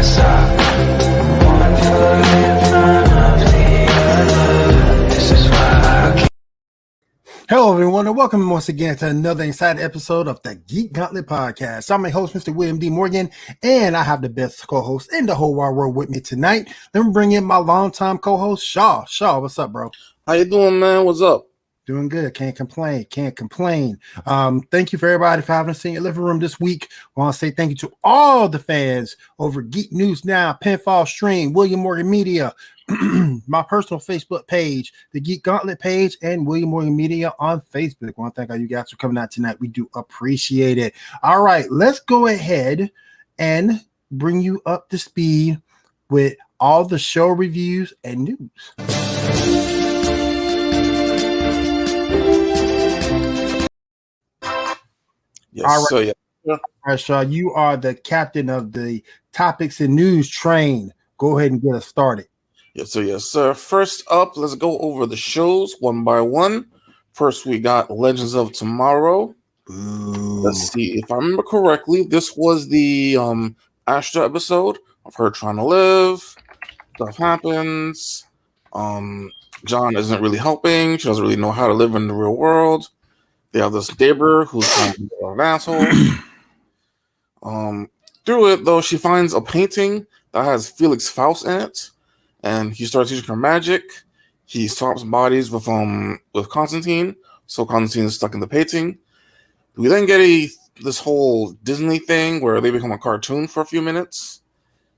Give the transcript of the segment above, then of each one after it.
'cause I one foot in front of the other. This is why I keep. Hello, everyone, and welcome once again to another exciting episode of the Geek Gauntlet podcast. I'm your host, Mr. William D. Morgan, and I have the best co-host in the whole wide world with me tonight. Let me bring in my longtime co-host, Shaw. Shaw, what's up, bro? How you doing, man? What's up? Doing good. Can't complain. Thank you for everybody for having us in your living room this week. I want to say thank you to all the fans over Geek News Now, Pinfall Stream, William Morgan Media, my personal Facebook page, the Geek Gauntlet page, and William Morgan Media on Facebook. I want to thank all you guys for coming out tonight. We do appreciate it. All right, let's go ahead and bring you up to speed with all the show reviews and news. Yes, all right. so yeah. All right, Shaw, you are the captain of the topics and news train. Go ahead and get us started. Yes, sir. First up, let's go over the shows one by one. First, we got Legends of Tomorrow. Ooh. Let's see if I remember correctly. This was the Astra episode of her trying to live. Stuff happens. John isn't really helping. She doesn't really know how to live in the real world. They have this neighbor who's kind of an asshole. Through it, though, she finds a painting that has Felix Faust in it, and he starts teaching her magic. He swaps bodies with Constantine, so Constantine is stuck in the painting. We then get this whole Disney thing where they become a cartoon for a few minutes.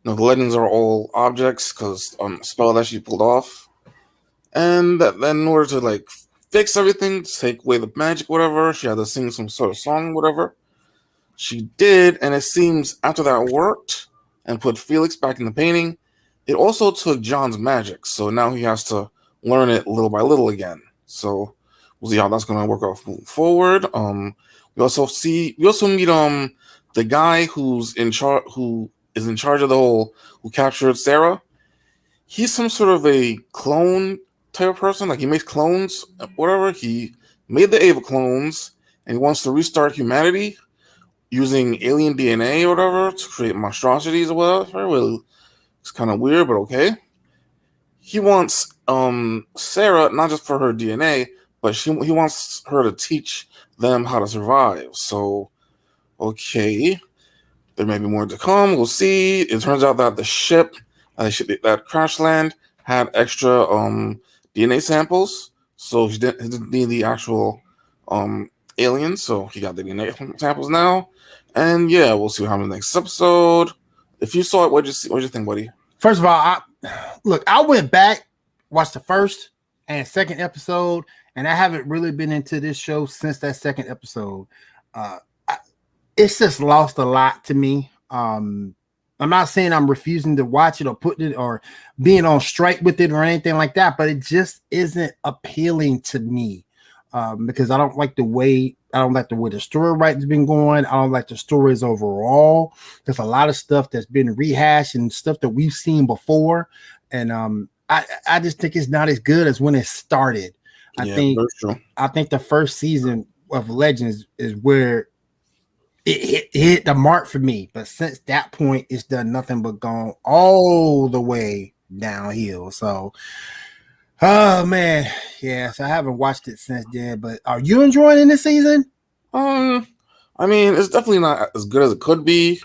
You know, the legends are all objects because spell that she pulled off, and then in order to fix everything, take away the magic, whatever, she had to sing some sort of song, whatever. She did, and it seems after that worked and put Felix back in the painting, it also took John's magic, so now he has to learn it little by little again. So we'll see how that's going to work out moving forward. We also meet the guy who is in charge of who captured Sarah. He's some sort of a clone type of person, he makes clones, whatever. He made the Ava clones, and he wants to restart humanity using alien DNA or whatever to create monstrosities or whatever. Well, it's kind of weird, but okay. He wants Sarah not just for her DNA, but he wants her to teach them how to survive. So, okay, there may be more to come. We'll see. It turns out that the ship that crash land had extra DNA samples, so he didn't need the actual alien, so he got the DNA samples now. And yeah, we'll see what happens next episode. If you saw it, what'd you think, buddy? First of all, I went back, watched the first and second episode, and I haven't really been into this show since that second episode. It's just lost a lot to me. I'm not saying I'm refusing to watch it or putting it or being on strike with it or anything like that, but it just isn't appealing to me because I don't like the way the story writing's been going. I don't like the stories overall. There's a lot of stuff that's been rehashed and stuff that we've seen before, and I just think it's not as good as when it started. I think the first season of Legends is where it hit the mark for me, but since that point, it's done nothing but gone all the way downhill. So, oh man, yeah. So I haven't watched it since then. But are you enjoying it this season? I mean, it's definitely not as good as it could be.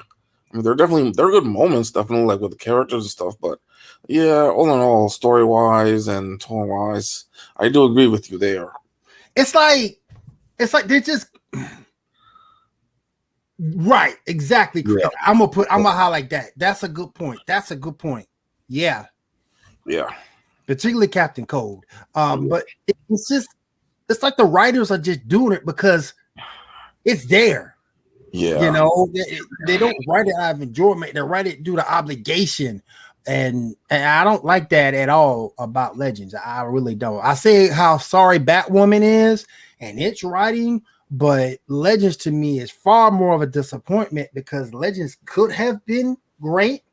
I mean, there are good moments, definitely, with the characters and stuff. But yeah, all in all, story wise and tone wise, I do agree with you there. It's like they're just. Right, exactly. Yeah. I'm gonna highlight that. That's a good point. Yeah. Particularly Captain Cold. But it's like the writers are just doing it because it's there. Yeah. You know, they don't write it out of enjoyment. They write it due to obligation. And I don't like that at all about Legends. I really don't. I say how sorry Batwoman is and its writing, but Legends to me is far more of a disappointment because Legends could have been great,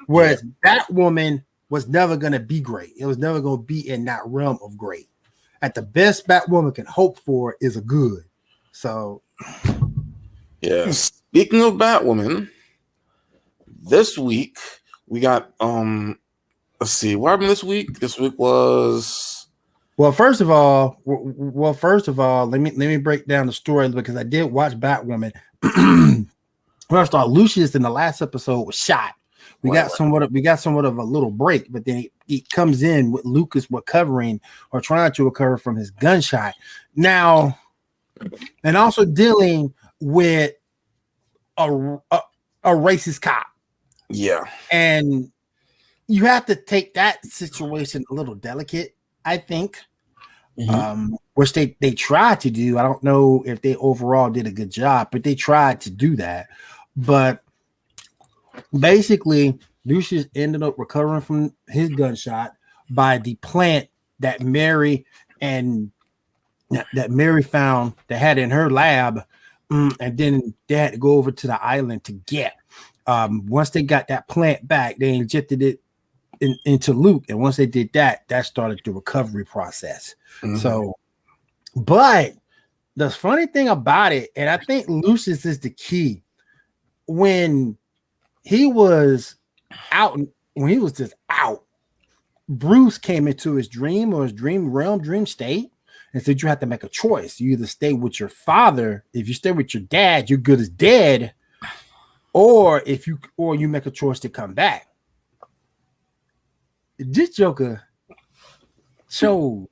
whereas Batwoman was never going to be great. It was never going to be in that realm of great. At the best Batwoman can hope for is a good. So, yeah. Speaking of Batwoman, this week We got let's see, what happened this week? This week was Well, first of all, let me break down the story because I did watch Batwoman. First off, Lucius in the last episode was shot. We got somewhat of a little break, but then he comes in with Lucas recovering or trying to recover from his gunshot. Now, and also dealing with a racist cop. Yeah. And you have to take that situation a little delicate, I think. Which they tried to do. I don't know if they overall did a good job, but they tried to do that. But basically, Lucius ended up recovering from his gunshot by the plant that Mary found that had in her lab, and then they had to go over to the island to get. Once they got that plant back, they injected it into Luke, and once they did that, that started the recovery process. So, but the funny thing about it, and I think Lucius is the key. When he was just out, Bruce came into his dream or his dream realm, dream state, and said you have to make a choice. You either stay with your father. If you stay with your dad, you're good as dead, or you make a choice to come back. This Joker chose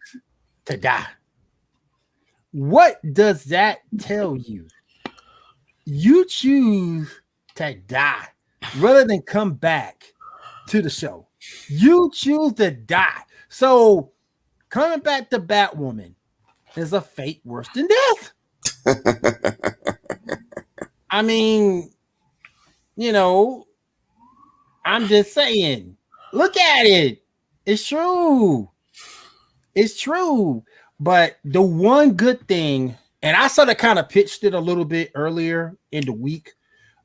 to die. What does that tell you? You choose to die rather than come back to the show. You choose to die. So coming back to Batwoman is a fate worse than death. I mean, I'm just saying, look at it. It's true. It's true. But the one good thing, and I sort of kind of pitched it a little bit earlier in the week,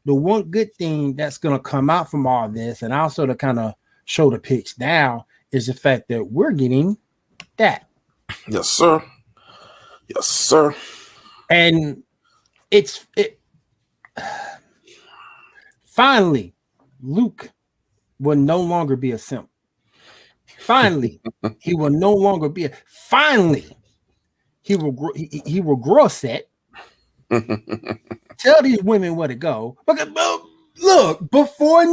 the one good thing that's going to come out from all this, and I'll sort of kind of show the pitch now, is the fact that we're getting that. Yes, sir. Yes, sir. And it finally, Luke will no longer be a simp. Finally, he will no longer be he will grow a set. Tell these women where to go. Look, before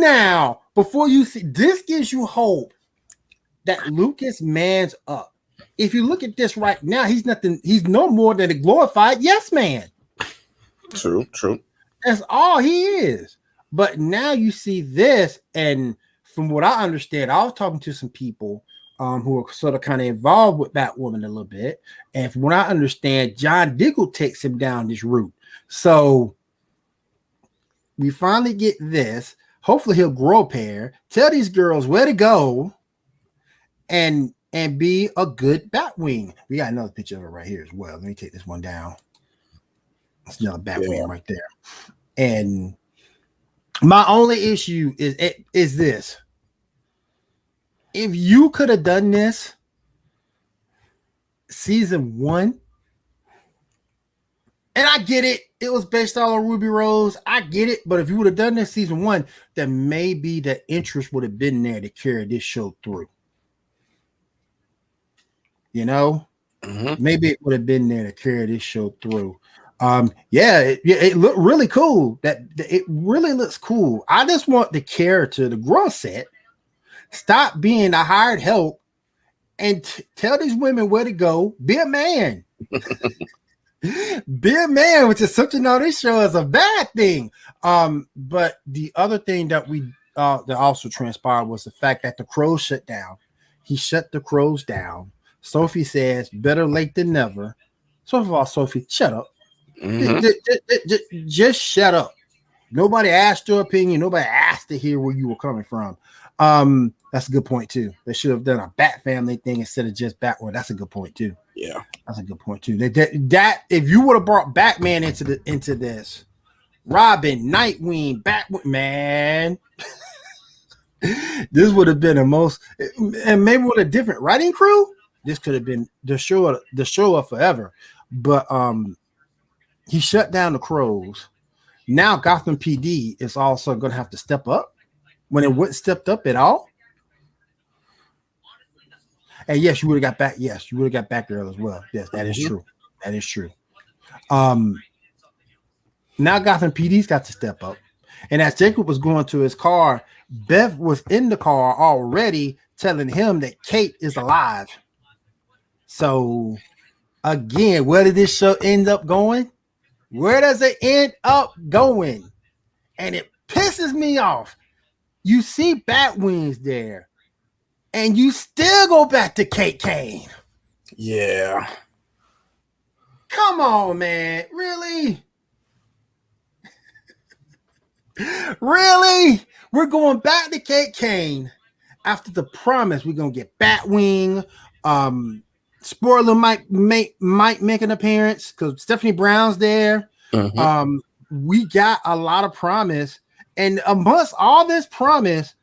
you see, this gives you hope that Lucas mans up. If you look at this right now, he's no more than a glorified yes man. True. That's all he is. But now you see this, and from what I understand, I was talking to some people who are sort of kind of involved with Batwoman a little bit, and from what I understand, John Diggle takes him down this route. So we finally get this. Hopefully he'll grow a pair, tell these girls where to go, and be a good Batwing. We got another picture of it right here as well. Let me take this one down. That's another Batwing right there. And my only issue is this. If you could have done this season 1, and I get it, it was based on Ruby Rose. I get it, but if you would have done this season 1, then maybe the interest would have been there to carry this show through. Maybe it would have been there to carry this show through. It looked really cool. It really looks cool. I just want the character to grow set, stop being a hired help, and tell these women where to go. Be a man. Be a man, which is something on this show is a bad thing. But the other thing that that also transpired was the fact that the Crows shut down. He shut the Crows down. Sophie says, better late than never. So first of all, Sophie, shut up. Just shut up. Nobody asked your opinion. Nobody asked to hear where you were coming from. That's a good point too. They should have done a Bat Family thing instead of just Batwoman. That's a good point too. Yeah, that's a good point too. That if you would have brought Batman into this, Robin, Nightwing, Batwoman, man, this would have been and maybe with a different writing crew, this could have been the show of forever. But he shut down the Crows. Now Gotham PD is also going to have to step up when it wouldn't stepped up at all. And yes, you would have got back. Yes, you would have got Batgirl as well. Yes, that is true. That is true. Now Gotham PD's got to step up. And as Jacob was going to his car, Beth was in the car already telling him that Kate is alive. So again, where did this show end up going? Where does it end up going? And it pisses me off. You see Batwings there, and you still go back to Kate Kane. Yeah. Come on, man. Really? Really? We're going back to Kate Kane after the promise we're going to get Batwing. Spoiler might make an appearance because Stephanie Brown's there. We got a lot of promise. And amongst all this promise,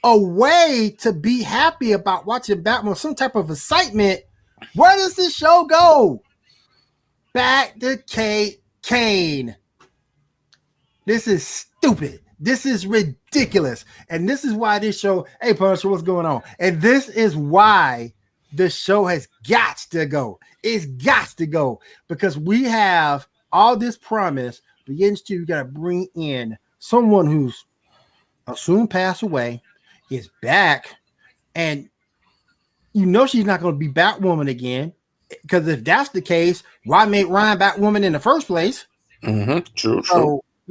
a way to be happy about watching Batman, some type of excitement. Where does this show go? Back to Kate Kane. This is stupid. This is ridiculous. And this is why this show, hey, Punisher, what's going on? And this is why the show has got to go. It's got to go because we have all this promise, but yet still you got to bring in someone who's soon passed away, is back, and you know she's not going to be Batwoman again. Because if that's the case, why make Ryan Batwoman in the first place? True.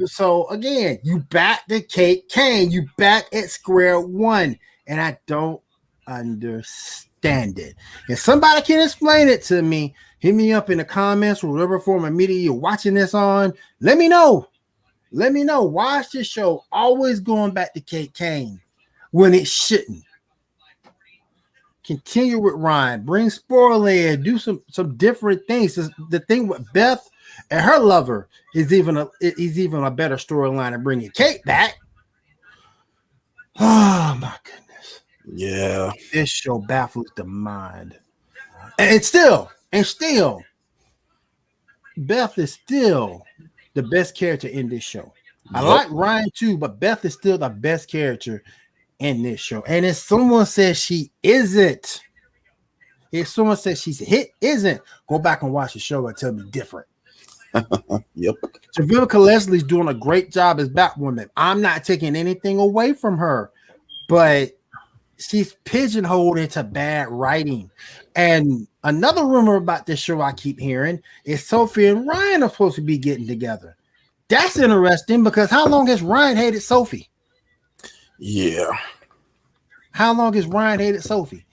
So again, you back to Kate Kane. You back at square one, and I don't understand it. If somebody can explain it to me, hit me up in the comments or whatever form of media you're watching this on. Let me know. Let me know why is this show always going back to Kate Kane when it shouldn't. Continue with Ryan, bring spoiler in, do some different things. The thing with Beth and her lover is even a better storyline than bringing Kate back. Oh my goodness! Yeah, this show baffles the mind, and still, Beth is still the best character in this show. I like Ryan too, but Beth is still the best character in this show. And if someone says she isn't, isn't, go back and watch the show and tell me different. Yep. Vivica Leslie's doing a great job as Batwoman. I'm not taking anything away from her, but she's pigeonholed into bad writing. And another rumor about this show I keep hearing is Sophie and Ryan are supposed to be getting together. That's interesting because how long has Ryan hated Sophie? Yeah. How long has Ryan hated Sophie?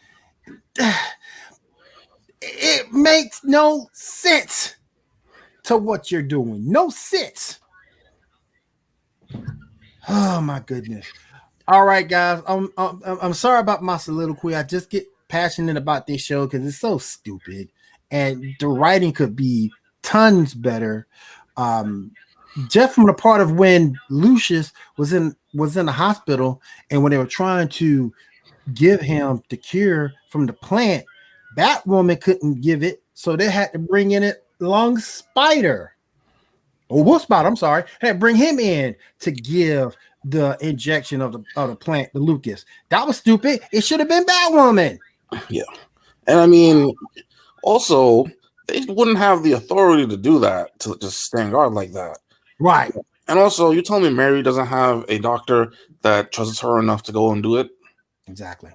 It makes no sense to what you're doing. No sense. Oh my goodness. All right, guys. I'm sorry about my soliloquy. I just get passionate about this show because it's so stupid, and the writing could be tons better. Just from the part of when Lucius was in the hospital, and when they were trying to give him the cure from the plant, Batwoman couldn't give it, so they had to bring in it Lung Spider. Or Wolf Spider, I'm sorry. Had to bring him in to give the injection of the plant to Lucas. That was stupid. It should have been Batwoman. Yeah. And I mean, also, they wouldn't have the authority to do that, to just stand guard like that. Right. And also, you told me Mary doesn't have a doctor that trusts her enough to go and do it? Exactly.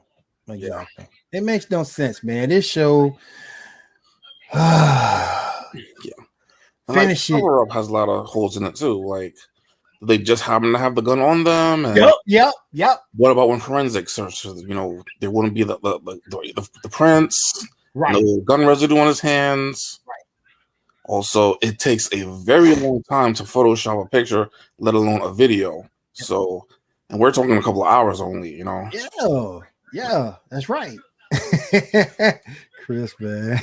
Yeah. It makes no sense, man. This show. Yeah. And Finish it. Cover Up has a lot of holes in it too. Like, they just happen to have the gun on them. And Yep. what about when forensics searches? You know, there wouldn't be the prints, right? No gun residue on his hands. Right. Also, it takes a very long time to Photoshop a picture, let alone a video. Yep. So, and we're talking a couple of hours only. You know. Yeah, that's right. Chris, man.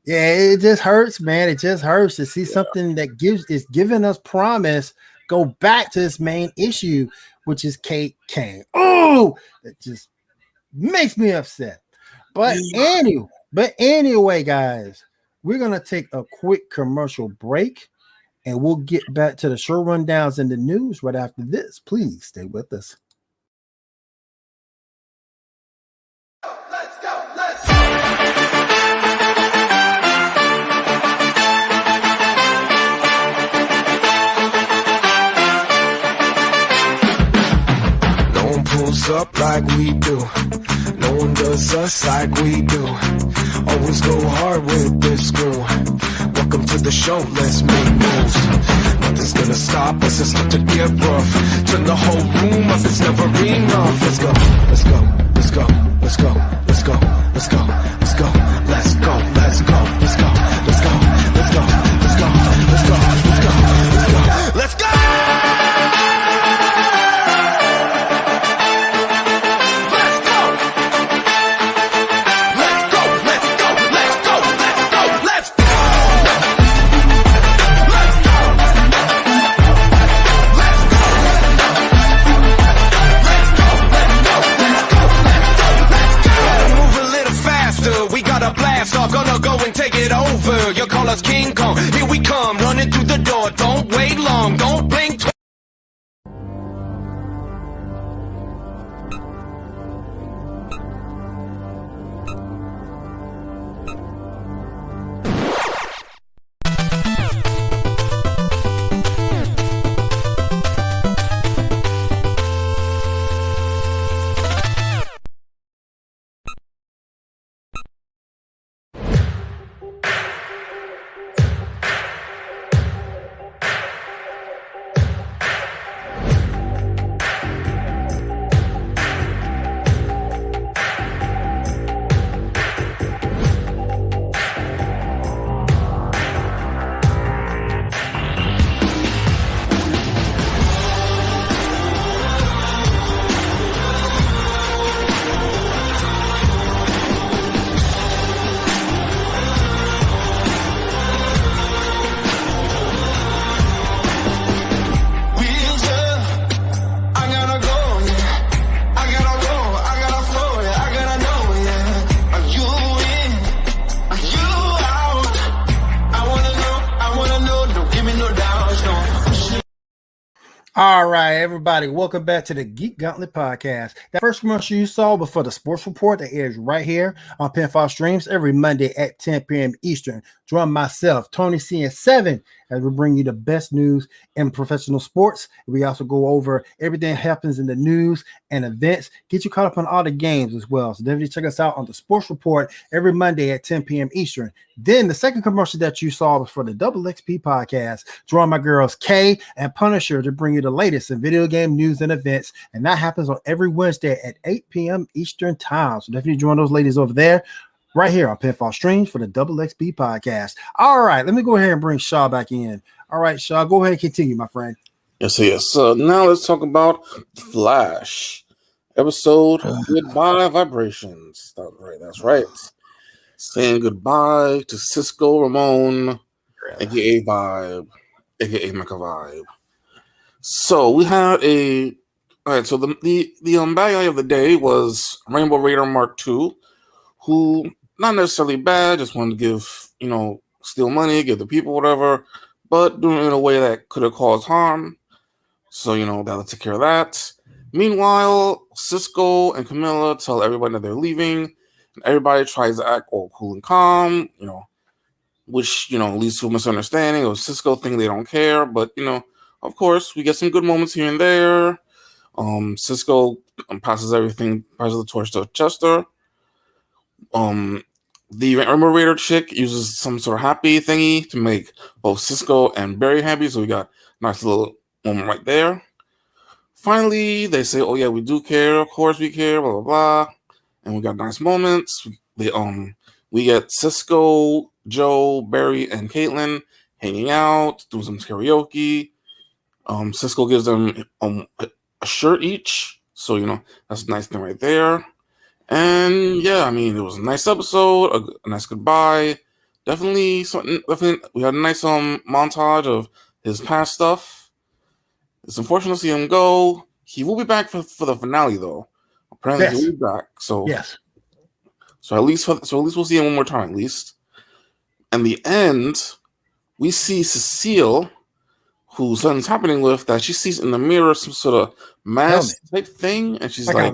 Yeah, it just hurts, man. It just hurts to see something that is giving us promise go back to its main issue, which is Kate Kane. Oh, that just makes me upset. But anyway, guys, we're gonna take a quick commercial break, and we'll get back to the show rundowns and the news right after this. Please stay with us. Pulls up like we do. No one does us like we do. Always go hard with this crew. Welcome to the show, let's make moves. Nothing's gonna stop us, it's not to get rough. Turn the whole room up, it's never enough. Let's go, let's go, let's go, let's go, let's go, let's go, let's go, let's go, let's go, let's go, let's go, let's go, let's go, let's go, let's go, let's go, let's go. Gonna go and take it over. You call us King Kong. Here we come, running through the door. Don't wait long, don't blink. All right, everybody, welcome back to the Geek Gauntlet podcast. That first commercial you saw before the sports report that airs right here on Pinfall Streams every Monday at 10 p.m. Eastern. Join myself, Tony C, and 7 as we bring you the best news in professional sports. We also go over everything that happens in the news and events, get you caught up on all the games as well. So definitely check us out on the sports report every Monday at 10 p.m. Eastern. Then the second commercial that you saw was for the Double XP podcast. Join my girls Kay and Punisher to bring you the latest in video game news and events. And that happens on every Wednesday at 8 p.m. Eastern time. So definitely join those ladies over there right here on Pinfall Streams for the Double XP podcast. All right, let me go ahead and bring Shaw back in. All right, Shaw, go ahead and continue, my friend. Yes. Now let's talk about Flash episode Goodbye Vibrations. That's right. Saying goodbye to Cisco Ramon, aka Vibe, aka Mecha Vibe. So we had all right. So the bad guy of the day was Rainbow Raider Mark II, who not necessarily bad, just wanted to give steal money, give the people whatever, but doing it in a way that could have caused harm. So that'll take care of that. Meanwhile, Cisco and Camilla tell everybody that they're leaving. And everybody tries to act all cool and calm, which leads to a misunderstanding of Cisco thinking they don't care. But of course, we get some good moments here and there. Cisco passes the torch to Chester. The Rainbow Raider chick uses some sort of happy thingy to make both Cisco and Barry happy. So we got a nice little moment right there. Finally, they say, "Oh yeah, we do care. Of course, we care." Blah blah blah. And we got nice moments. We get Cisco, Joe, Barry, and Caitlin hanging out, doing some karaoke. Cisco gives them a shirt each, so that's a nice thing right there. And yeah, I mean, it was a nice episode, a nice goodbye. Definitely something. Definitely, we had a nice montage of his past stuff. It's unfortunate to see him go. He will be back for the finale, though. Apparently, Yes. he'll be back. So Yes. So at least we'll see him one more time. At least. And the end, we see Cecile who something's happening with, that she sees in the mirror some sort of mask type thing, and she's like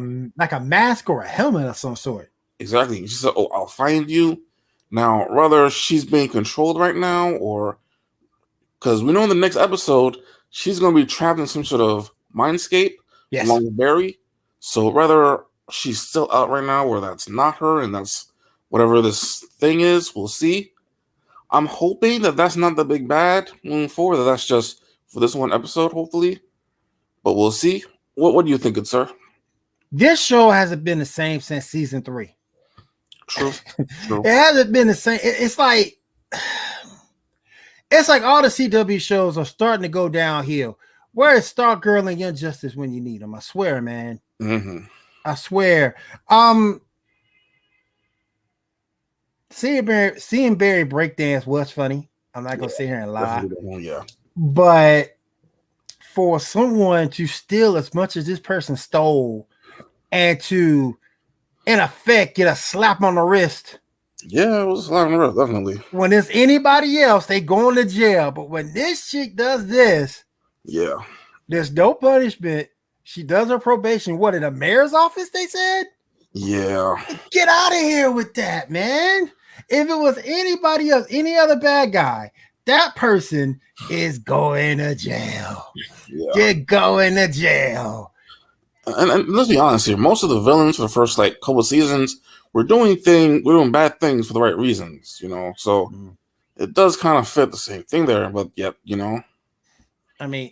a mask or a helmet of some sort. exactly. She said, "Oh, I'll find you." Now, whether she's being controlled right now, or because we know in the next episode she's going to be trapped in some sort of mindscape along with Barry. So whether she's still out right now, or that's not her, and that's whatever this thing is, we'll see. I'm hoping that that's not the big bad moving forward. That that's just for this one episode, hopefully. But we'll see. What do you think, good sir? This show hasn't been the same since season 3. True. It hasn't been the same. It's like all the CW shows are starting to go downhill. Where is Stargirl and Young Justice when you need them? I swear, man. Mm-hmm. I swear. Seeing Barry breakdance was funny. I'm not gonna sit here and lie. Yeah. But for someone to steal as much as this person stole, and to, in effect, get a slap on the wrist. Yeah, it was a slap on the wrist, definitely. When it's anybody else, they going to jail. But when this chick does this, yeah, there's no punishment. She does her probation. What, in the mayor's office, they said? Yeah. Get out of here with that, man. If it was anybody else, any other bad guy, that person is going to jail. Yeah. They're going to jail. And let's be honest here. Most of the villains for the first couple of seasons we're doing bad things for the right reasons, So it does kind of fit the same thing there, but yet, I mean,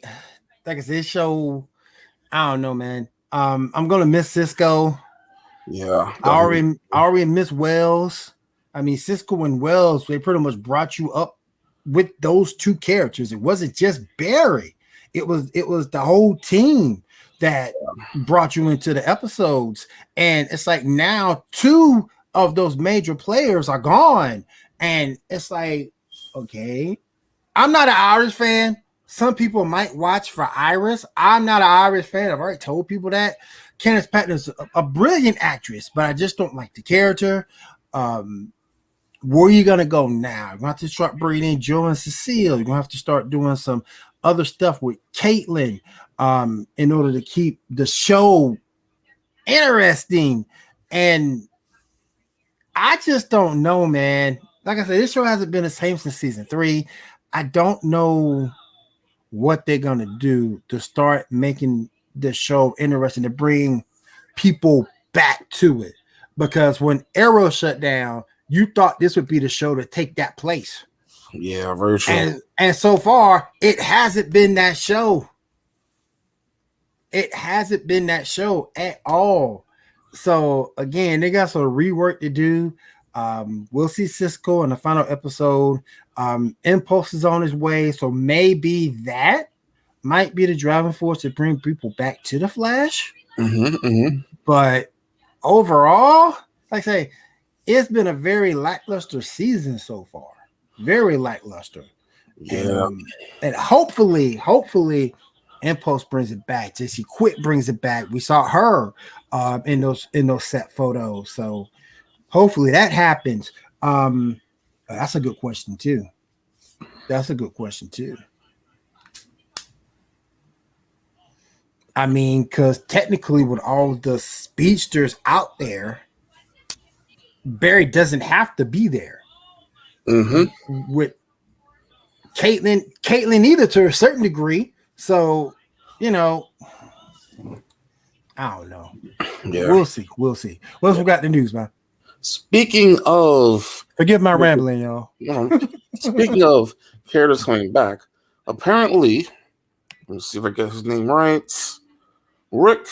like I said, this show, I don't know, man. I'm gonna miss Cisco. Yeah, I already miss Wells. I mean, Cisco and Wells, they pretty much brought you up with those two characters. It wasn't just Barry. It was the whole team that brought you into the episodes. And it's like now 2 of those major players are gone. And it's like, okay, I'm not an Irish fan. Some people might watch for Iris. I'm not an Irish fan. I've already told people that. Candice Patton's a brilliant actress, but I just don't like the character. Where are you going to go now? You're going to have to start bringing in Joe and Cecile. You're going to have to start doing some other stuff with Caitlin in order to keep the show interesting. And I just don't know, man. Like I said, this show hasn't been the same since season 3. I don't know what they're going to do to start making the show interesting, to bring people back to it. Because when Arrow shut down, you thought this would be the show to take that place. Yeah, very true. And so far, it hasn't been that show. It hasn't been that show at all. So, again, they got some rework to do. We'll see Cisco in the final episode. Impulse is on his way. So maybe that might be the driving force to bring people back to the Flash. But overall, like I say, it's been a very lackluster season so far. Very lackluster. Yeah. And hopefully, Impulse brings it back. Jessie Quick brings it back. We saw her in those set photos. So hopefully that happens. That's a good question too. I mean, because technically with all the speedsters out there, Barry doesn't have to be there. With Caitlin either, to a certain degree. So, I don't know. Yeah. We'll see. What else we got in the news, man? Speaking of... Forgive my rambling, y'all. Speaking of characters coming back, apparently, let's see if I get his name right, Rick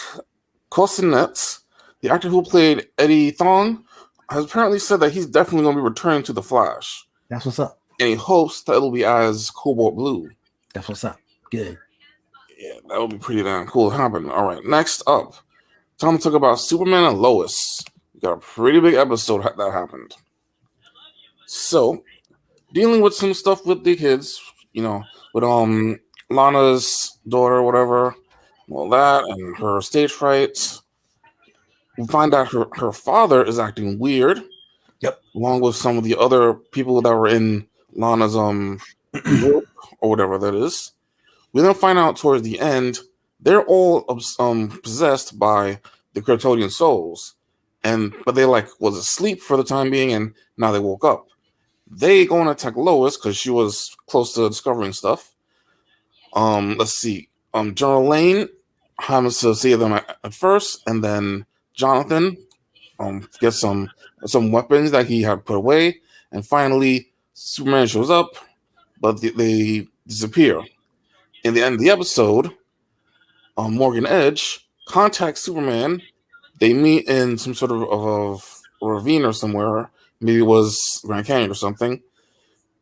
Cossinet, the actor who played Eddie Thawne, has apparently said that he's definitely going to be returning to The Flash. That's what's up. And he hopes that it'll be as Cobalt Blue. That's what's up. Good. Yeah, that would be pretty damn cool to happen. All right, next up, time to talk about Superman and Lois. We got a pretty big episode that happened. So, dealing with some stuff with the kids, with Lana's daughter, whatever, all that, and her stage fright. We find out her father is acting weird. Yep. Along with some of the other people that were in Lana's group, or whatever that is. We then find out towards the end they're all possessed by the Kryptonian souls, but they was asleep for the time being, and now they woke up. They go and attack Lois because she was close to discovering stuff. Let's see. General Lane happens to see them at first, and then Jonathan gets some weapons that he had put away, and finally Superman shows up, but they disappear. In the end of the episode, Morgan Edge contacts Superman. They meet in some sort of ravine or somewhere. Maybe it was Grand Canyon or something.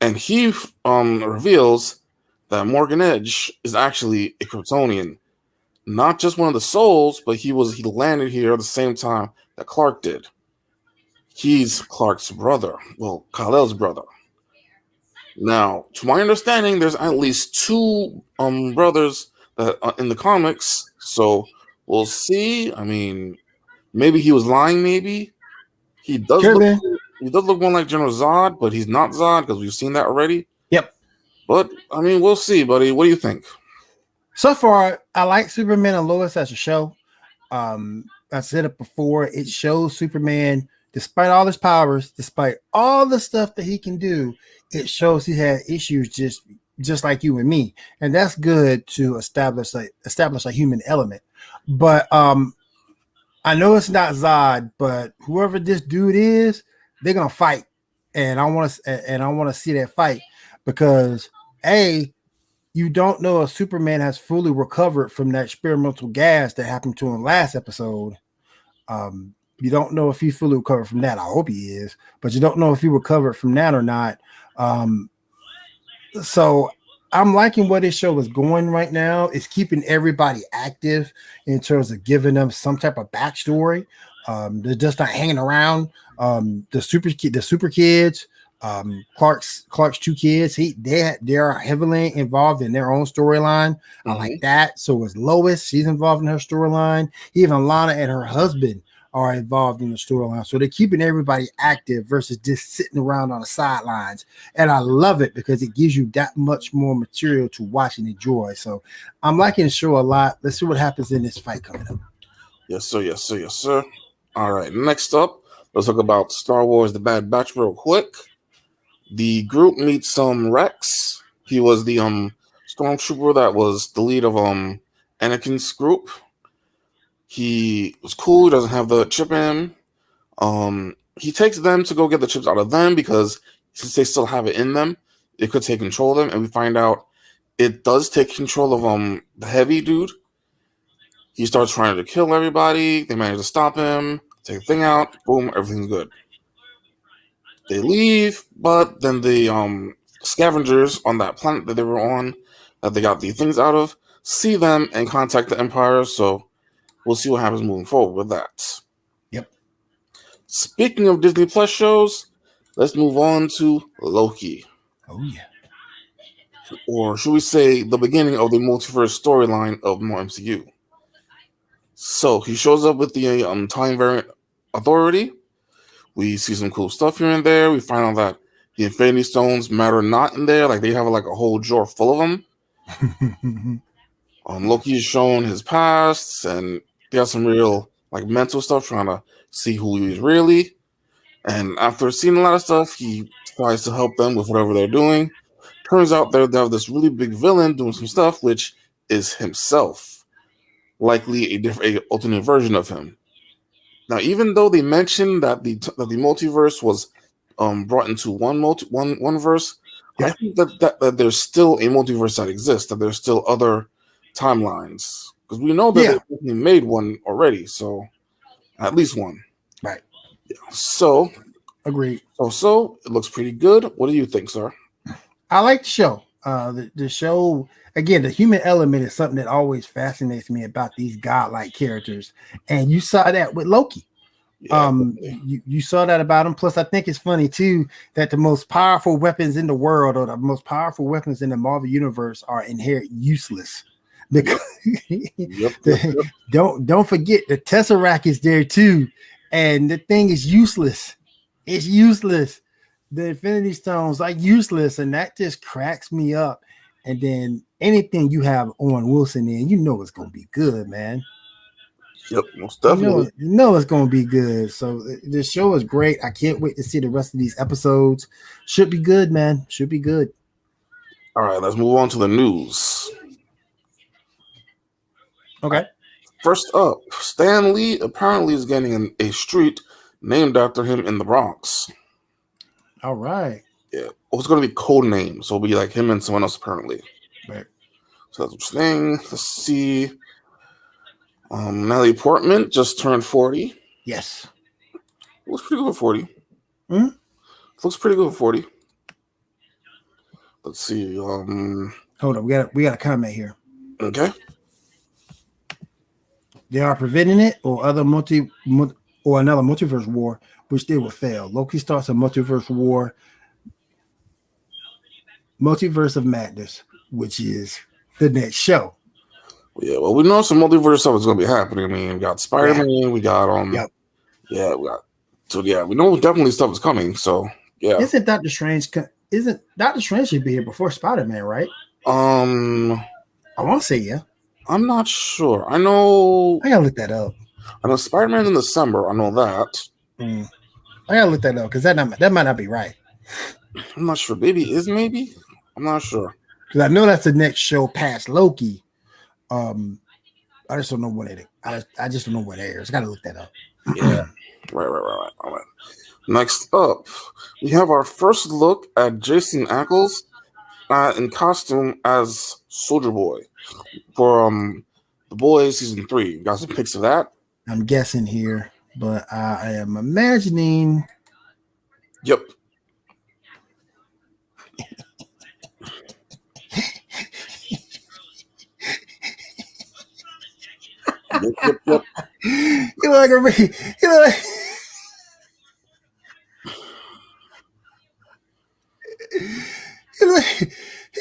And he reveals that Morgan Edge is actually a Kryptonian. Not just one of the souls, but he landed here at the same time that Clark did. He's Clark's brother. Well, Kal-El's brother. Now, to my understanding, there's at least two brothers that in the comics. So we'll see. I mean, maybe he was lying. Maybe he does. He does look more like General Zod, but he's not Zod because we've seen that already. Yep. But I mean, we'll see, buddy. What do you think? So far, I like Superman and Lois as a show. I said it before. It shows Superman, despite all his powers, despite all the stuff that he can do, it shows he had issues just like you and me, and that's good to establish a human element. But I know it's not Zod, but whoever this dude is, they're gonna fight, and I want to see that fight because you don't know if Superman has fully recovered from that experimental gas that happened to him last episode. You don't know if he fully recovered from that. I hope he is, but you don't know if he recovered from that or not. So I'm liking where this show is going right now. It's keeping everybody active in terms of giving them some type of backstory. They're just not hanging around. The super kids, Clark's two kids, they are heavily involved in their own storyline. I like that. So is Lois, she's involved in her storyline. Even Lana and her husband are involved in the storyline. So they're keeping everybody active versus just sitting around on the sidelines. And I love it because it gives you that much more material to watch and enjoy. So I'm liking the show a lot. Let's see what happens in this fight coming up. Yes, sir. Yes, sir. Yes, sir. All right. Next up, let's talk about Star Wars The Bad Batch real quick. The group meets Rex. He was the stormtrooper that was the lead of Anakin's group. He was cool. He doesn't have the chip in him. He takes them to go get the chips out of them because since they still have it in them, it could take control of them. And we find out it does take control of the heavy dude. He starts trying to kill everybody. They manage to stop him, take the thing out. Boom, everything's good. They leave, but then the scavengers on that planet that they were on, that they got the things out of, see them and contact the Empire. So we'll see what happens moving forward with that. Yep. Speaking of Disney Plus shows, let's move on to Loki. Oh, yeah. Or should we say the beginning of the multiverse storyline of more MCU. So he shows up with the Time Variant Authority. We see some cool stuff here and there. We find out that the Infinity Stones matter not in there. Like they have a whole drawer full of them. Loki is shown his past, and he has some real mental stuff, trying to see who he is really. And after seeing a lot of stuff, he tries to help them with whatever they're doing. Turns out they have this really big villain doing some stuff, which is himself, likely a alternate version of him. Now, even though they mentioned that the multiverse was brought into one verse, yeah. I think that there's still a multiverse that exists, that there's still other timelines, because we know that they made one already, so at least one. Right. Yeah. So, agreed. So it looks pretty good. What do you think, sir? I like the show. The show, again, the human element is something that always fascinates me about these godlike characters, and you saw that with Loki. Yeah. You saw that about him. Plus, I think it's funny too that the most powerful weapons in the world, or the most powerful weapons in the Marvel universe, are inherently useless. Because don't forget the Tesseract is there too, and the thing is useless. It's useless. The Infinity Stones are useless, and that just cracks me up. And then anything you have Owen Wilson in, you know it's gonna be good, man. Yep, most definitely. You know it's gonna be good. So the show is great. I can't wait to see the rest of these episodes. Should be good, man. Should be good. All right, let's move on to the news. Okay. First up, Stan Lee apparently is getting a street named after him in the Bronx. All right. Yeah, it's going to be code name, so it'll be like him and someone else apparently. Right. So that's what's saying. Let's see. Natalie Portman just turned 40. Yes. Looks pretty good for 40. Hmm? Looks pretty good for 40. Let's see. Hold on, we got a comment here. Okay. They are preventing it or another multiverse war, which they will fail. Loki starts a multiverse war, Multiverse of Madness, which is the next show. Yeah, well, we know some multiverse stuff is going to be happening. I mean, we got Spider-Man, we got Yep. yeah, we know definitely stuff is coming. So yeah, Isn't Doctor Strange should be here before Spider-Man, right? I I want to say yeah. I'm not sure. I know I gotta look that up. Spider-Man in December. I know that. I gotta look that up because that might not be right. I'm not sure. Maybe. I'm not sure. Because I know that's the next show past Loki. I just don't know what it. I just don't know what it is. I gotta look that up. Yeah. Right. All right. Next up, we have our first look at Jason Ackles in costume as Soldier Boy for The Boys season 3. You got some pics of that? I'm guessing here, but I am imagining. Yep. Yep. You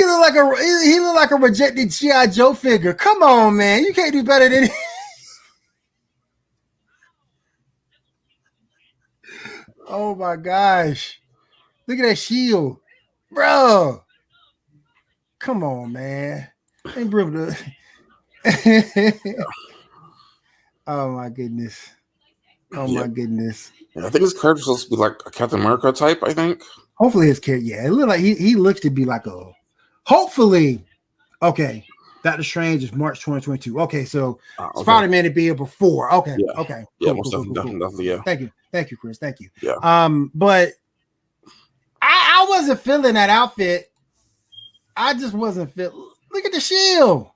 look like he look like a rejected G.I. Joe figure. Come on, man. You can't do better than Oh my gosh. Look at that shield. Bro. Come on, man. Ain't bro to... Oh my goodness. My goodness. Yeah, I think his character's supposed to be like a Captain America type, I think. Hopefully his character, yeah. It look like he looks to be like a hopefully. Okay. Doctor Strange is March 2022. Okay, so Okay. Spider-Man to be here before. Okay, Yeah. okay. Yeah, Cool, most cool, cool, definitely, yeah. Thank you, Chris. Thank you. Yeah. But I wasn't feeling that outfit. I just wasn't feeling. Look at the shield.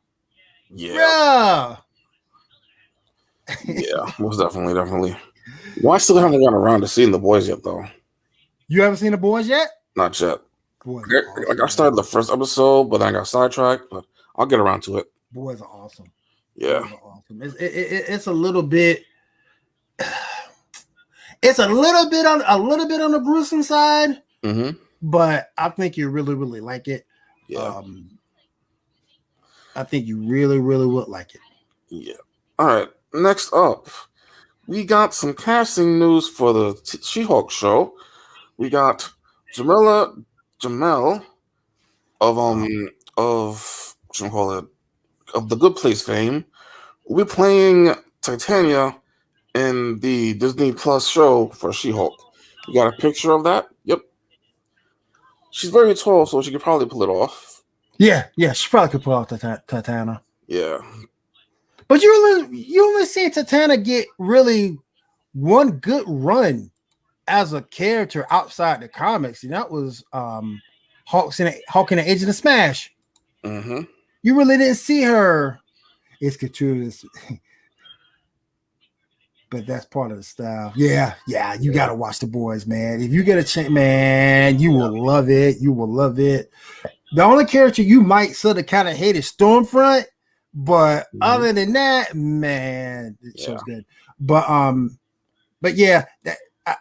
Yeah. Bruh. Yeah, most definitely. Well, I still haven't gotten around to seeing The Boys yet, though. You haven't seen The Boys yet? Not yet. Boys are awesome, Like I started the first episode, but then I got sidetracked. But I'll get around to it. Boys are awesome. Yeah. Boys are awesome. It's a little bit. It's a little bit on the gruesome side, but I think you really, really like it. Yeah. I think you really, really would like it. Yeah. All right. Next up, we got some casting news for the She-Hulk show. We got Jamel of what you call it, of The Good Place fame. We'll be playing Titania in the Disney Plus show for She-Hulk. You got a picture of that? Yep. She's very tall, so she could probably pull it off. Yeah, she probably could pull off Titania. Yeah. But you only see Titania get really one good run as a character outside the comics, and that was Hulk and the Agent of Smash. Mm-hmm. You really didn't see her. It's gratuitous, but that's part of the style. Yeah, you gotta watch The Boys, man. If you get a chance, man, you will love it. You will love it. The only character you might sort of kind of hate is Stormfront, but other than that, man, it show's good. But yeah,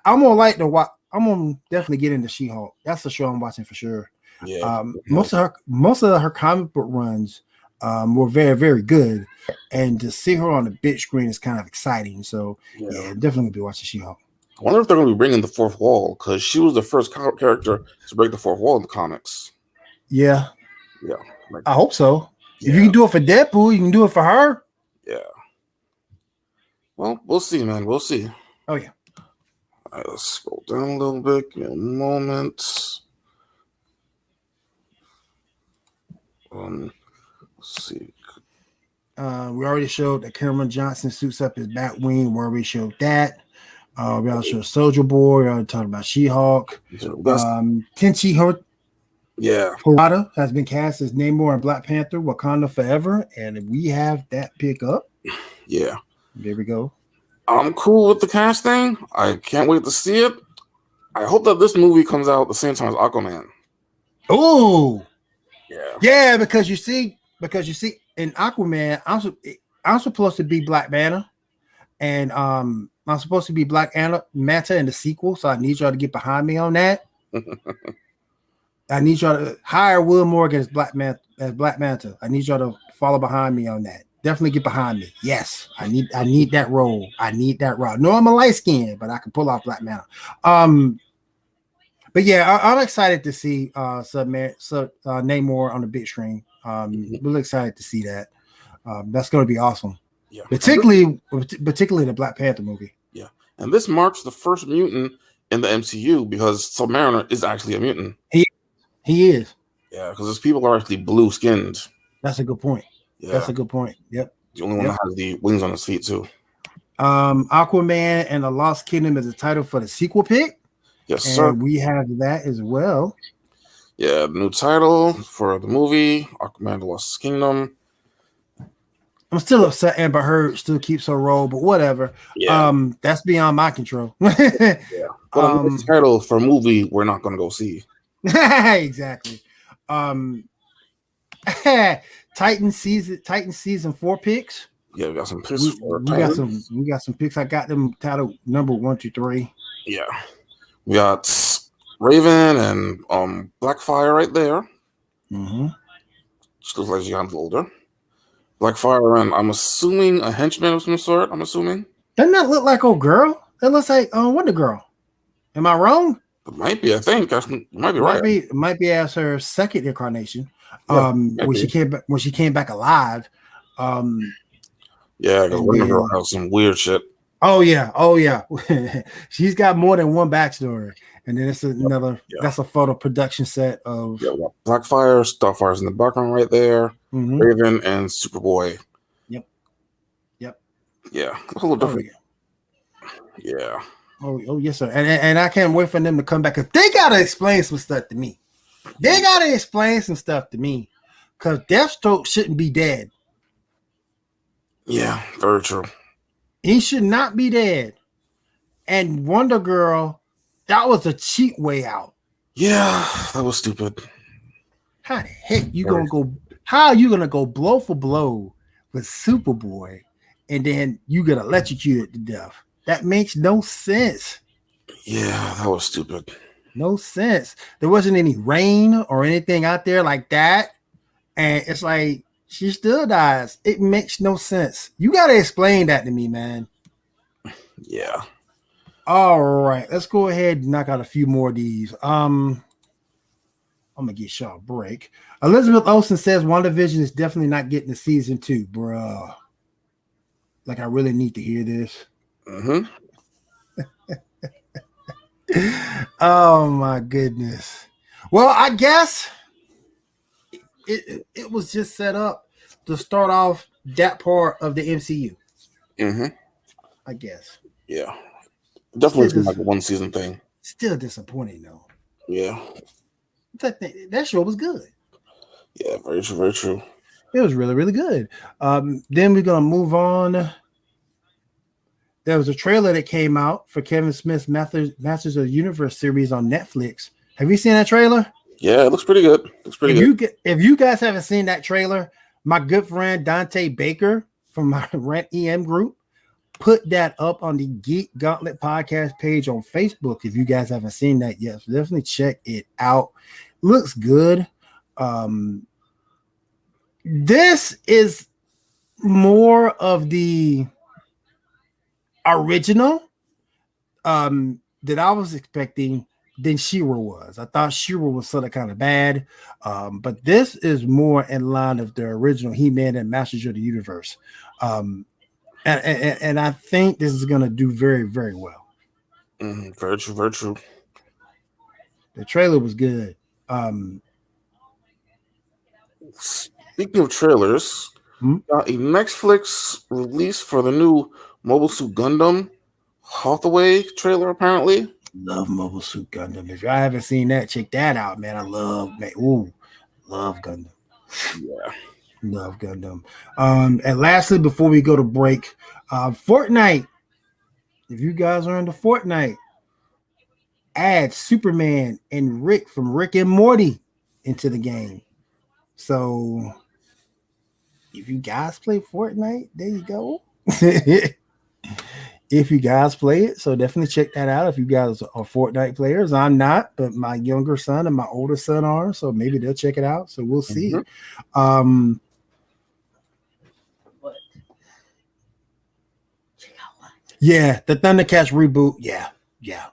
I'm gonna like to watch. I'm gonna definitely get into She-Hulk. That's the show I'm watching for sure. Yeah. Most of her comic book runs were very, very good, and to see her on the big screen is kind of exciting. So yeah, definitely be watching She-Hulk. I wonder if they're going to be bringing the fourth wall, because she was the first character to break the fourth wall in the comics. Yeah. Yeah. Like, I hope so. If you can do it for Deadpool, you can do it for her. Yeah. Well, we'll see, man. We'll see. Oh yeah. All right, let's scroll down a little bit. Give me a moment. Let's see. We already showed that Cameron Johnson suits up as Batwing. We already showed that. We also showed Soldier Boy. We already talked about She-Hulk. Tenchi Harada has been cast as Namor and Black Panther, Wakanda Forever, and we have that pick up. Yeah. There we go. I'm cool with the casting. I can't wait to see it. I hope that this movie comes out at the same time as Aquaman. Oh, yeah, because you see, in Aquaman, I'm supposed to be Black Banner, and I'm supposed to be Black Manta in the sequel. So I need y'all to get behind me on that. I need y'all to hire Will Morgan as Black Manta. I need y'all to follow behind me on that. Definitely get behind me. Yes, I need that role. I need that role. No, I'm a light skin, but I can pull off Black Manta. But yeah, I'm excited to see Namor on the big screen. Really excited to see that. That's going to be awesome. Yeah, particularly the Black Panther movie. Yeah, and this marks the first mutant in the MCU because Submariner is actually a mutant. He is. Yeah, because his people are actually blue skinned. That's a good point. Yeah. That's a good point. Yep. The only one that has the wings on his feet too. Aquaman and the Lost Kingdom is the title for the sequel pick. Yes, and sir. We have that as well. Yeah, the new title for the movie, Aquaman and the Lost Kingdom. I'm still upset Amber Heard still keeps her role, but whatever. Yeah. That's beyond my control. Yeah. But the title for a movie we're not going to go see. Exactly. Titan season 4 picks. Yeah, we got some picks. We got some picks. I got them titled number 1 to 3. Yeah, we got Raven and Blackfire right there. Mm-hmm. She looks like she's gotten older. Blackfire and I'm assuming a henchman of some sort. I'm assuming. Doesn't that look like old girl? That looks like Wonder Girl. Am I wrong? It might be. I think you might be right. Might be as her second incarnation. When she came back alive. Yeah, because Wonder Girl has some weird shit. Oh yeah. She's got more than one backstory, and then it's another. Yeah. That's a photo production set of Blackfire, Starfire's in the background right there. Mm-hmm. Raven and Superboy. Yep. Yeah, a little different. Yeah. Oh yes, sir. And I can't wait for them to come back because they gotta explain some stuff to me. Because Deathstroke shouldn't be dead. Yeah, very true. He should not be dead. And Wonder Girl, that was a cheap way out. Yeah, that was stupid. How the heck you gonna go? How are you gonna go blow for blow with Superboy, and then you get electrocuted to death? That makes no sense. Yeah, that was stupid. No sense. There wasn't any rain or anything out there like that, and it's like she still dies. It makes no sense. You gotta explain that to me, man. Yeah. All right, let's go ahead and knock out a few more of these. I'm gonna get y'all a break. Elizabeth Olsen says WandaVision is definitely not getting a season 2, bro. Like, I really need to hear this. Mm-hmm. Oh my goodness. Well, I guess it was just set up to start off that part of the MCU. Mm-hmm. I guess. Yeah. Definitely seems like a 1 season thing. Still disappointing though. Yeah. That show was good. Yeah, very true, very true. It was really, really good. Then we're gonna move on. There was a trailer that came out for Kevin Smith's Masters of the Universe series on Netflix. Have you seen that trailer? Yeah, it looks pretty good. If you guys haven't seen that trailer, my good friend Dante Baker from my Rant EM group put that up on the Geek Gauntlet podcast page on Facebook. If you guys haven't seen that yet, so definitely check it out. Looks good. This is more of the original that I was expecting than She-Ra was. I thought She-Ra was sort of kind of bad, but this is more in line of the original He-Man and Masters of the Universe. And I think this is going to do very, very well. Very true, very true. The trailer was good. Speaking of trailers, got a Netflix release for the new Mobile Suit Gundam Hathaway trailer, apparently. Love Mobile Suit Gundam. If y'all haven't seen that, check that out, man. I love Gundam. Yeah. Love Gundam. And lastly, before we go to break, Fortnite. If you guys are into Fortnite, add Superman and Rick from Rick and Morty into the game. So if you guys play Fortnite, there you go. If you guys play it, so definitely check that out. If you guys are Fortnite players, I'm not, but my younger son and my older son are, so maybe they'll check it out. So we'll see. Yeah, the Thundercats reboot. Yeah. Yeah.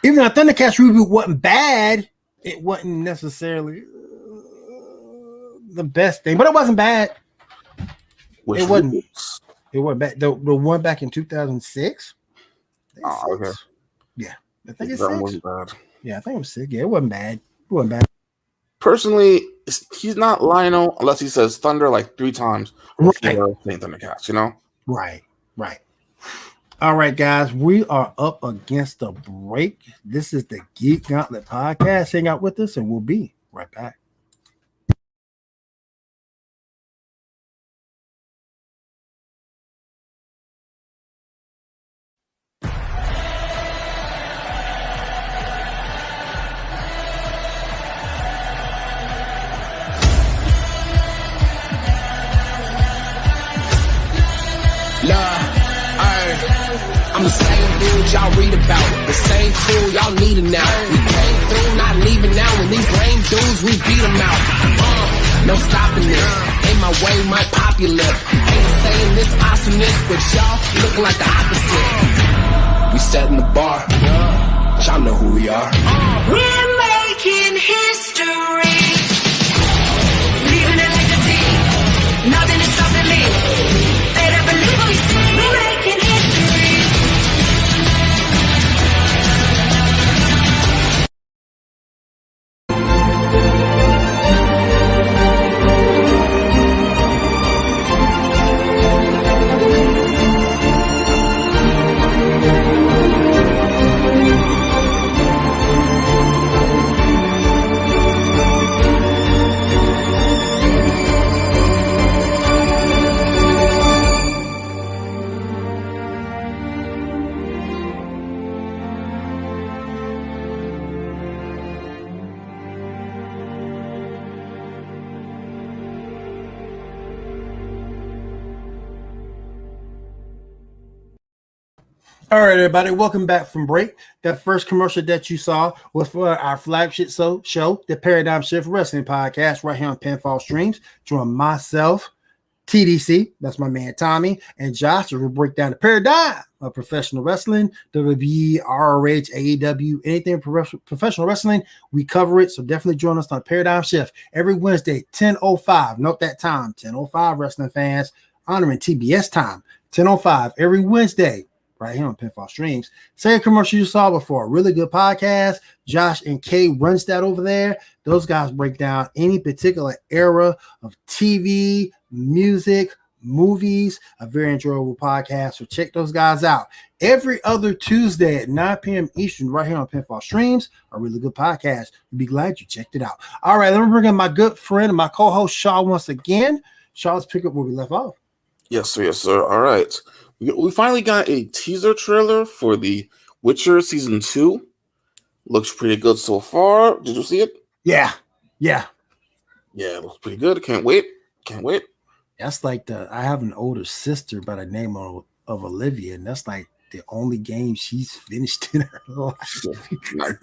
Even though Thundercats reboot wasn't bad, it wasn't necessarily the best thing, but it wasn't bad. Which It wasn't. reboots? It wasn't bad. The one back in 2006. Oh, okay. Yeah, I think it's That 6. wasn't bad. Yeah, I think it was 6. Yeah, it wasn't bad. It wasn't bad. Personally, he's not Lionel unless he says Thunder like 3 times. Right. Saying Thundercats, you know? Right. All right, guys, we are up against the break. This is the Geek Gauntlet podcast. Hang out with us, and we'll be right back. I'm the same dude y'all read about, the same tool y'all need it now. We came through, not leaving now. When these lame dudes, we beat them out. No stopping this. Ain't my way, my popular. Ain't saying this awesomeness, but y'all looking like the opposite. We setting the bar. Y'all know who we are. We're making history, leaving a legacy. Nothing is stopping me. Better believe what we see. We're making history. All right, everybody, welcome back from break. That first commercial that you saw was for our flagship show, the Paradigm Shift Wrestling Podcast, right here on Pinfall Streams. Join myself, TDC, that's my man Tommy, and Josh, as we break down the paradigm of professional wrestling, WWE, ROH, AEW, anything professional wrestling, we cover it. So definitely join us on Paradigm Shift every Wednesday, 10:05. Note that time, 10:05, wrestling fans, honoring TBS time, 10:05 every Wednesday. Right here on Pinfall Streams. Same commercial you saw before. Really good podcast. Josh and Kay runs that over there. Those guys break down any particular era of TV, music, movies. A very enjoyable podcast. So check those guys out. Every other Tuesday at 9 p.m. Eastern, right here on Pinfall Streams. A really good podcast. You'll be glad you checked it out. All right, let me bring in my good friend and my co-host Shaw once again. Shaw, let's pick up where we left off. Yes, sir. All right. We finally got a teaser trailer for The Witcher Season 2. Looks pretty good so far. Did you see it? Yeah. Yeah, it looks pretty good. Can't wait. That's like I have an older sister by the name of Olivia, and that's like the only game she's finished in her life. Nice.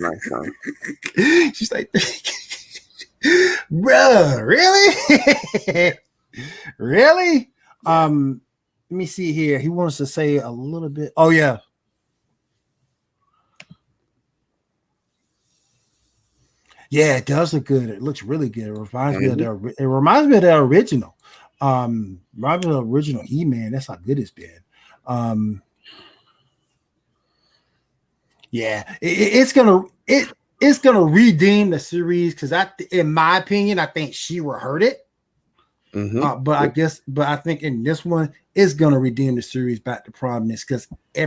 She's like, bro, really? Really? Let me see here. He wants to say a little bit. Oh, yeah. Yeah, it does look good. It looks really good. It reminds me of Mhm. the. It reminds me of the original. Reminds me of the original He-Man. That's how good it's been. Um, yeah, it's gonna redeem the series because in my opinion, I think She-Ra hurt it. Mhm. But I think in this one, it's gonna redeem the series back to prominence because I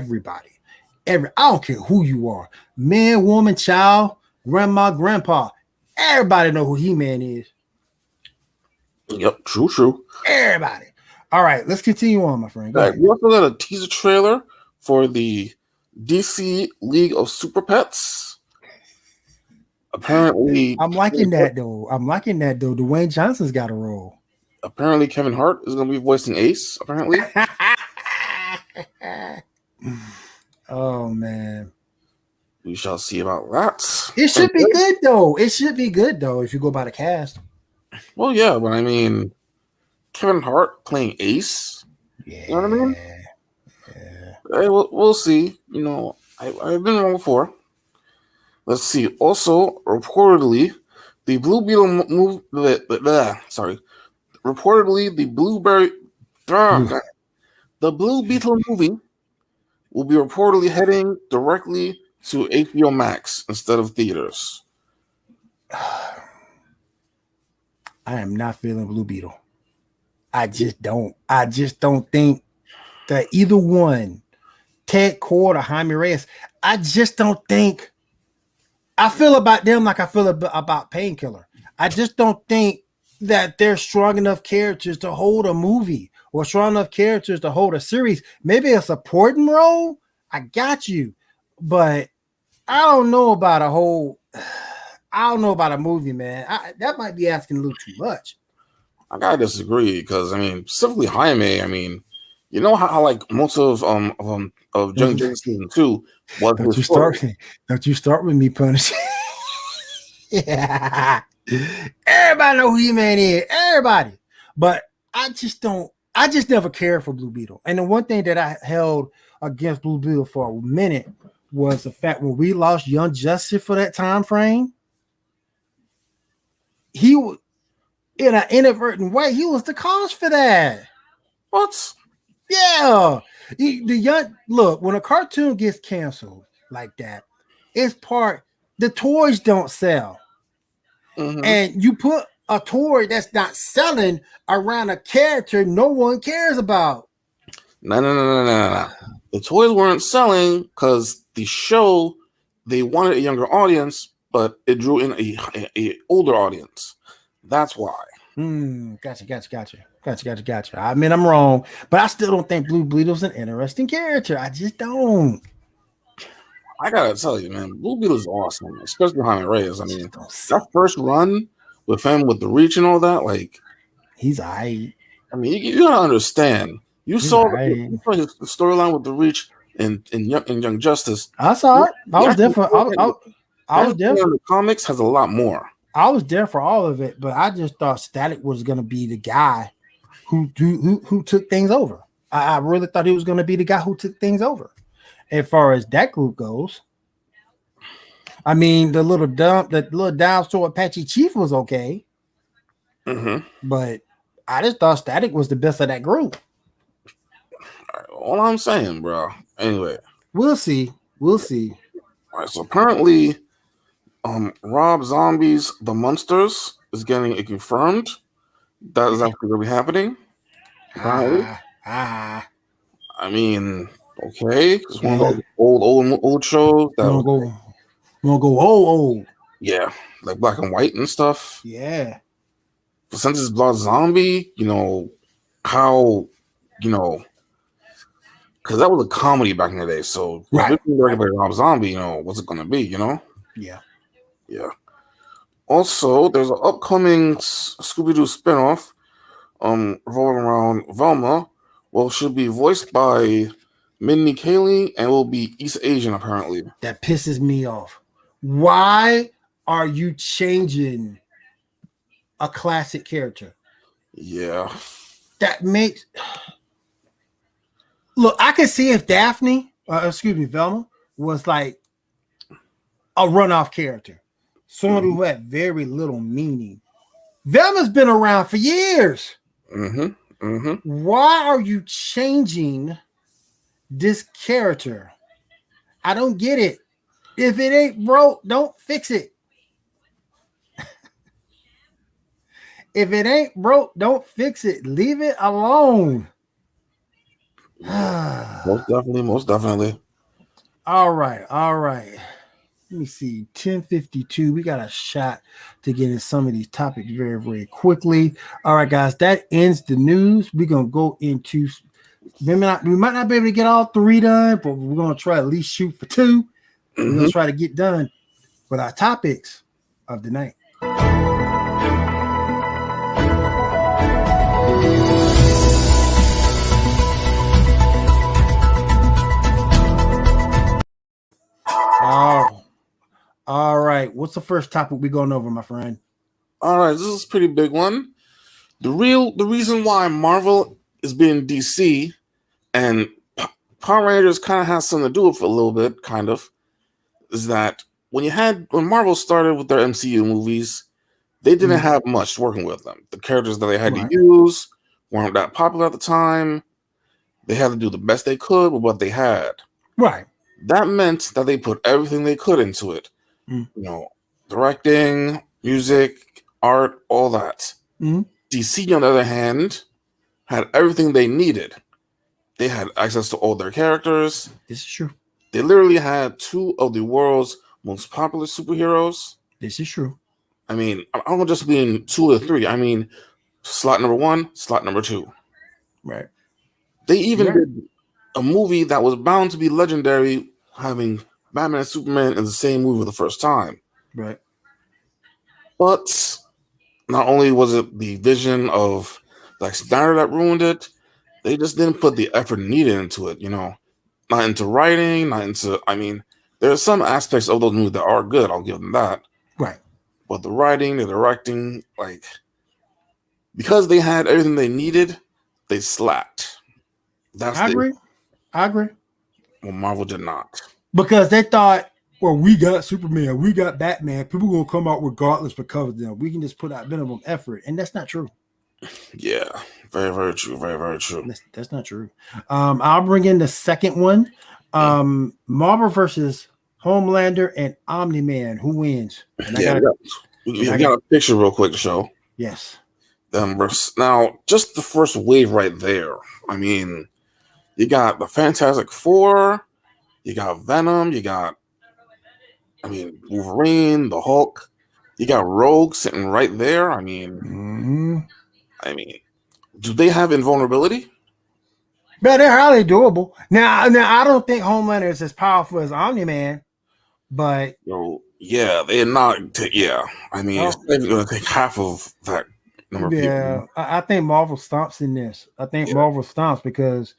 don't care who you are, man, woman, child, grandma, grandpa, everybody know who He-Man is. Yep, true. Everybody. All right, let's continue on, my friend. Go Right. ahead. We also got a teaser trailer for the DC League of Super Pets. Apparently, I'm liking that though. Dwayne Johnson's got a role. apparently Kevin Hart is going to be voicing Ace. Apparently, Oh man. we shall see about that. It should be good though. It should be good though if you go by the cast. Well, yeah, but I mean, Kevin Hart playing Ace. Yeah. You know what I mean? Hey, we'll see. You know, I've been wrong before. Let's see. Also, reportedly, the Blue Beetle move. Sorry. Reportedly, the Blue Beetle movie will be reportedly heading directly to HBO Max instead of theaters. I am not feeling Blue Beetle. I just don't think that either one, Ted Cord or Jaime Reyes, I just don't think I feel about them like I feel about Painkiller. I just don't think that they're strong enough characters to hold a movie or strong enough characters to hold a series. Maybe a supporting role, I got you, but I don't know about a whole. I don't know about a movie, man. That might be asking a little too much. I gotta disagree because I mean, specifically Jaime. I mean, you know how like most of Young Justice season 2 was Don't his you story. start? Don't you start with me punishing? Yeah, everybody know who He-Man is. Everybody, but I just don't. I just never cared for Blue Beetle. And the one thing that I held against Blue Beetle for a minute was the fact when we lost Young Justice for that time frame, he was in an inadvertent way. He was the cause for that. What? Yeah, the young look when a cartoon gets canceled like that, it's part the toys don't sell, Mhm. and you put a toy that's not selling around a character no one cares about. No. The toys weren't selling because the show they wanted a younger audience, but it drew in a older audience. That's why. Gotcha. I mean, I'm wrong, but I still don't think Blue Beetle's an interesting character. I just don't. I gotta tell you, man, Blue Beetle is awesome, especially behind Reyes. I mean, Just don't see. that first run with him with the reach and all that, like, He's alright. I mean, you gotta understand. You He's saw alright. his storyline with the reach in Young Justice. I saw it. I was there for. I was That there. in the comics has a lot more. I was there for all of it, but I just thought Static was going to be the guy who took things over. I really thought he was going to be the guy who took things over. As far as that group goes, I mean, the little down store Apache Chief was okay, but I just thought Static was the best of that group. All I'm saying, bro. Anyway, We'll see. all right. So apparently, Rob Zombie's The Monsters is getting it confirmed. That is actually going to be happening. Apparently. I mean, okay, it's one of those old shows that We'll go old. yeah, like black and white and stuff. Yeah. But since it's Blood Zombie, you know how, you know, because that was a comedy back in the day. So Right. if it's directed by Rob Zombie, you know, what's it going to be? You know. Yeah. Also, there's an upcoming Scooby-Doo spinoff, revolving around Velma. Well, should be voiced by Mindy Kaling and will be East Asian apparently. That pisses me off. Why are you changing a classic character? Yeah. That makes look. I can see if Velma was like a runoff character. someone who had very little meaning. Velma's been around for years. Why are you changing this character? I don't get it. If it ain't broke, don't fix it. If it ain't broke, don't fix it. Leave it alone. Most definitely. All right. Let me see. 10:52. We got a shot to get in some of these topics very, very quickly. All right, guys. That ends the news. We're gonna go into. We might not be able to get all 3 done, but we're gonna try at least shoot for 2. We're gonna try to get done with our topics of the night. Oh, all right. What's the first topic we're going over, my friend? All right, this is a pretty big one. The reason why Marvel is being DC and Power Rangers kind of has something to do with it a little bit, kind of, is that when Marvel started with their MCU movies, they didn't have much working with them. The characters that they had to use weren't that popular at the time. They had to do the best they could with what they had. Right. That meant that they put everything they could into it. Directing, music, art, all that. DC, on the other hand, had everything they needed. They had access to all their characters. This is true. They literally had 2 of the world's most popular superheroes. This is true. I mean, I don't just mean 2 or 3. I mean, slot number 1, slot number 2. Right. They even did a movie that was bound to be legendary, having Batman and Superman in the same movie for the first time. Right. But not only was it the vision of Zack Snyder that ruined it, they just didn't put the effort needed into it, Not into writing, there are some aspects of those movies that are good, I'll give them that. Right. But the writing, the directing, because they had everything they needed, they slacked. I agree. Well, Marvel did not. Because they thought, well, we got Superman, we got Batman. People gonna come out regardless because of them. We can just put out minimum effort, and that's not true. Yeah, very, very true. Very, very true. That's not true. I'll bring in the second one. Marvel versus Homelander and Omni-Man. Who wins? And I got a picture real quick to show. Yes. Now, just the first wave right there. I mean, you got the Fantastic Four, you got Venom, you got, Wolverine, the Hulk, you got Rogue sitting right there. Do they have invulnerability? But they're highly doable. Now, I don't think Homelander is as powerful as Omni-Man, but yeah, they're not. It's maybe going to take half of that number of people. I think Marvel stomps in this. I think Marvel stomps because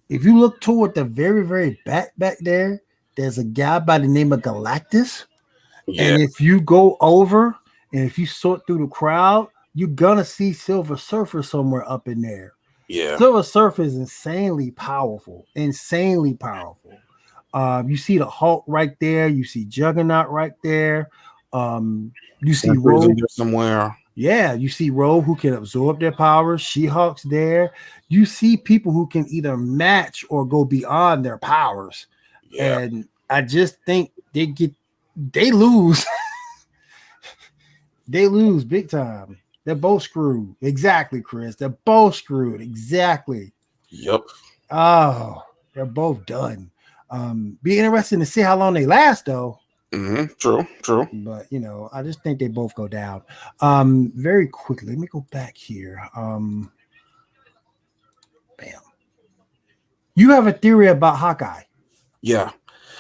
if you look toward the very, very back there, there's a guy by the name of Galactus. Yeah. And if you go over and if you sort through the crowd, you're going to see Silver Surfer somewhere up in there. Yeah. Silver Surfer is insanely powerful. You see the Hulk right there. You see Juggernaut right there. You see Rogue somewhere. Yeah, you see Rogue who can absorb their powers. She-Hulk's there. You see people who can either match or go beyond their powers. Yeah. And I just think they lose. They lose big time. They're both screwed. Exactly, Chris. They're both screwed. Exactly. Yep. Oh, they're both done. Be interesting to see how long they last, though. True. But, I just think they both go down. Very quickly, let me go back here. Bam. You have a theory about Hawkeye. Yeah.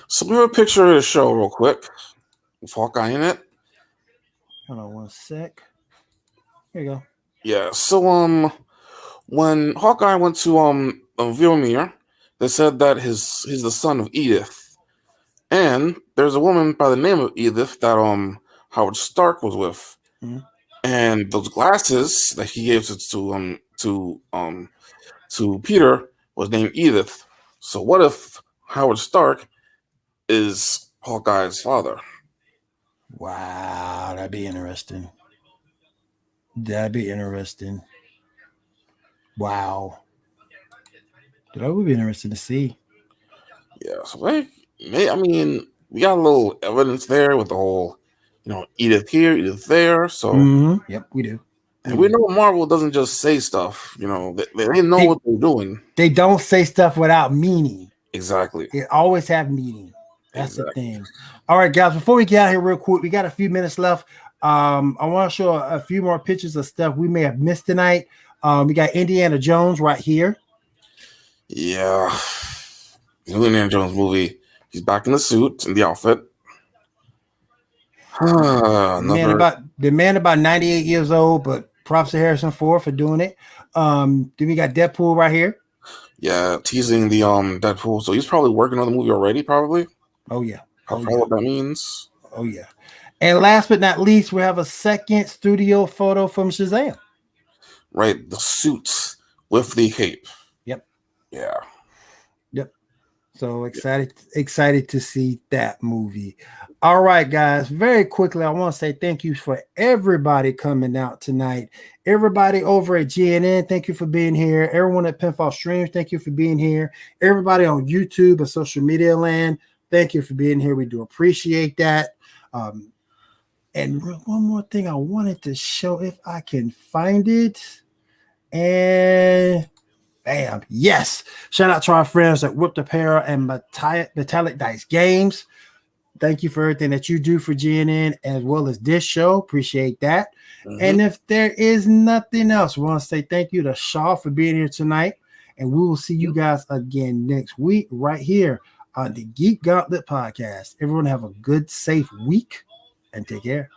So we have a picture of the show real quick with Hawkeye in it. Hold on one sec. Here you go. Yeah. So when Hawkeye went to Vilmir, they said that he's the son of Edith, and there's a woman by the name of Edith that Howard Stark was with, and those glasses that he gave to Peter was named Edith. So what if Howard Stark is Hawkeye's father? Wow, that'd be interesting. That'd be interesting. Wow. That would be interesting to see. Yeah, so like, I mean, we got a little evidence there with the whole, Edith here, Edith there. So, Yep, we do. and we know Marvel doesn't just say stuff. They know what they're doing. They don't say stuff without meaning. Exactly. It always have meaning. That's Exactly. the thing. All right, guys. Before we get out here, real quick, we got a few minutes left. I want to show a few more pictures of stuff we may have missed tonight. We got Indiana Jones right here. Yeah. The Indiana Jones movie. He's back in the suit and the outfit. The man about 98 years old, but props to Harrison Ford for doing it. Then we got Deadpool right here. Yeah, teasing the Deadpool. So he's probably working on the movie already, probably. Oh yeah. What that means. Oh yeah. And last but not least, we have a second studio photo from Shazam. Right, the suits with the cape. Yep. Yeah. Yep. So excited to see that movie. All right, guys. Very quickly, I want to say thank you for everybody coming out tonight. Everybody over at GNN, thank you for being here. Everyone at Pinfall Streams, thank you for being here. Everybody on YouTube and social media land, thank you for being here. We do appreciate that. And one more thing I wanted to show, if I can find it. And bam, yes. Shout out to our friends at Whipped Apparel and Metallic Dice Games. Thank you for everything that you do for GNN as well as this show. Appreciate that. And if there is nothing else, we want to say thank you to Shaw for being here tonight. And we will see you guys again next week right here on the Geek Gauntlet podcast. Everyone have a good, safe week and take care.